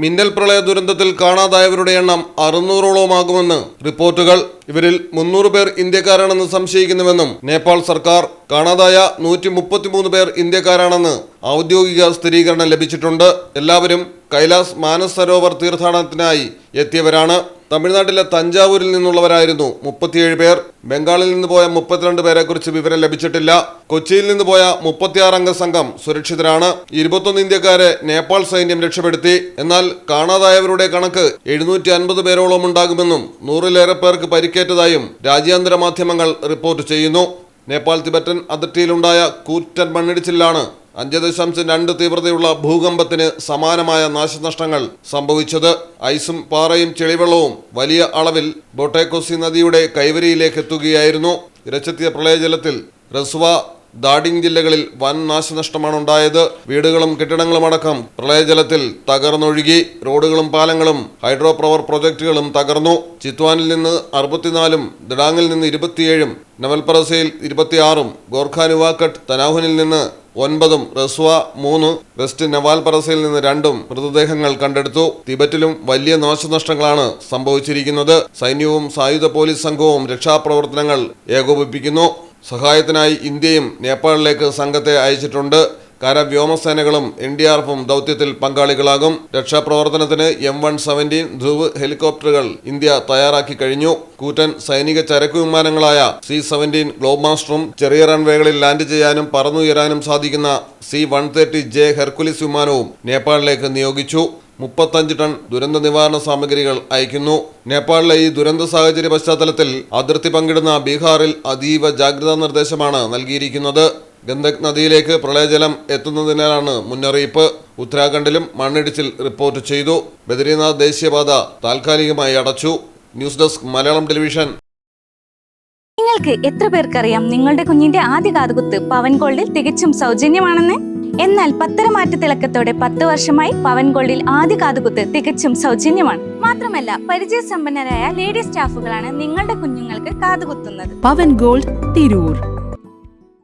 മിന്നൽ പ്രളയ ദുരന്തത്തിൽ കാണാതായവരുടെ എണ്ണം 600ഓളമാകുമെന്ന് റിപ്പോർട്ടുകൾ. ഇവരിൽ 300 പേർ ഇന്ത്യക്കാരാണെന്ന് സംശയിക്കുന്നുവെന്നും നേപ്പാൾ സർക്കാർ. കാണാതായ 133 പേർ ഇന്ത്യക്കാരാണെന്ന് ഔദ്യോഗിക സ്ഥിരീകരണം ലഭിച്ചിട്ടുണ്ട്. എല്ലാവരും കൈലാസ് മാനസ് സരോവർ തീർത്ഥാടനത്തിനായി എത്തിയവരാണ്. തമിഴ്നാട്ടിലെ തഞ്ചാവൂരിൽ നിന്നുള്ളവരായിരുന്നു 37 പേർ. ബംഗാളിൽ നിന്ന് പോയ 32 പേരെക്കുറിച്ച് വിവരം ലഭിച്ചിട്ടില്ല. കൊച്ചിയിൽ നിന്ന് പോയ 36 അംഗ സംഘം സുരക്ഷിതരാണ്. 21 ഇന്ത്യക്കാരെ നേപ്പാൾ സൈന്യം രക്ഷപ്പെടുത്തി. എന്നാൽ കാണാതായവരുടെ കണക്ക് 750 പേരോളം ഉണ്ടാകുമെന്നും 100-ലേറെ പേർക്ക് പരിക്കേറ്റതായും രാജ്യാന്തര മാധ്യമങ്ങൾ റിപ്പോർട്ട് ചെയ്യുന്നു. നേപ്പാൾ തിബറ്റൻ അതിർത്തിയിലുണ്ടായ കൂറ്റൻ മണ്ണിടിച്ചിലാണ് 5.2 തീവ്രതയുള്ള ഭൂകമ്പത്തിന് സമാനമായ നാശനഷ്ടങ്ങൾ സംഭവിച്ചത്. ഐസും പാറയും ചെളിവെള്ളവും വലിയ അളവിൽ ബൊട്ടേക്കോസി നദിയുടെ കൈവരിയിലേക്ക് എത്തുകയായിരുന്നു. ഇരച്ചെത്തിയ പ്രളയജലത്തിൽ റസുവ, ദാഡിംഗ് ജില്ലകളിൽ വൻ നാശനഷ്ടമാണ് ഉണ്ടായത്. വീടുകളും കെട്ടിടങ്ങളും അടക്കം പ്രളയജലത്തിൽ തകർന്നൊഴുകി. റോഡുകളും പാലങ്ങളും ഹൈഡ്രോ പവർ പ്രൊജക്ടുകളും തകർന്നു. ചിത്വാനിൽ നിന്ന് 64, ദിഡാങ്ങിൽ നിന്ന് 27, നവൽപറസയിൽ 26, ഗോർഖാനുവാക്കട്ട് തനാഹുനിൽ നിന്ന് 9, റസ്വ 3, വെസ്റ്റ് നവാൽപറസയിൽ നിന്ന് 2 മൃതദേഹങ്ങൾ കണ്ടെടുത്തു. തിബറ്റിലും വലിയ നാശനഷ്ടങ്ങളാണ് സംഭവിച്ചിരിക്കുന്നത്. സൈന്യവും സായുധ പോലീസ് സംഘവും രക്ഷാപ്രവർത്തനങ്ങൾ ഏകോപിപ്പിക്കുന്നു. സഹായത്തിനായി ഇന്ത്യയും നേപ്പാളിലേക്ക് സംഘത്തെ അയച്ചിട്ടുണ്ട്. കര വ്യോമസേനകളും NDRFും ദൗത്യത്തിൽ പങ്കാളികളാകും. രക്ഷാപ്രവർത്തനത്തിന് M117 ധ്രുവ് ഹെലികോപ്റ്ററുകൾ ഇന്ത്യ തയ്യാറാക്കി കഴിഞ്ഞു. കൂറ്റൻ സൈനിക ചരക്കു വിമാനങ്ങളായ C-17 ഗ്ലോബ് മാസ്റ്ററും ചെറിയ റൺവേകളിൽ ലാൻഡ് ചെയ്യാനും പറന്നുയരാനും സാധിക്കുന്ന C-130J ഹെർക്കുലിസ് വിമാനവും നേപ്പാളിലേക്ക് നിയോഗിച്ചു. 35 ടൺ ദുരന്ത നിവാരണ സാമഗ്രികൾ അയക്കുന്നു. നേപ്പാളിലെ ഈ ദുരന്ത സാഹചര്യ പശ്ചാത്തലത്തിൽ അതിർത്തി പങ്കിടുന്ന ബീഹാറിൽ അതീവ ജാഗ്രതാ നിർദ്ദേശമാണ് നൽകിയിരിക്കുന്നത്. ഗണ്ഡക് നദിയിലേക്ക് പ്രളയജലം എത്തുന്നതിനാലാണ് മുന്നറിയിപ്പ്. ഉത്തരാഖണ്ഡിലും മണ്ണിടിച്ചിൽ റിപ്പോർട്ട് ചെയ്തു. ബദ്രിനാഥ് ദേശീയപാത താൽക്കാലികമായി അടച്ചു. News desk Malayalam television. നിങ്ങൾക്ക് എത്ര പേർക്കറിയാം നിങ്ങളുടെ കുഞ്ഞിന്റെ ആദ്യ കാതുകുത്ത് പവൻ ഗോൾഡിൽ തികച്ചും സൗജന്യമാണെന്ന്? എന്നാൽ പത്തരമാറ്റ തിളക്കത്തോടെ 10 വർഷമായി പവൻ ഗോൾഡിൽ ആദ്യ കാതുകുത്ത് തികച്ചും സൗജന്യമാണ്. മാത്രമല്ല പരിചയസമ്പന്നരായ ലേഡി സ്റ്റാഫുകളാണ് നിങ്ങളുടെ കുഞ്ഞുങ്ങൾക്ക് കാതുകുത്തുന്നത്. പവൻ ഗോൾഡ് തിരൂർ.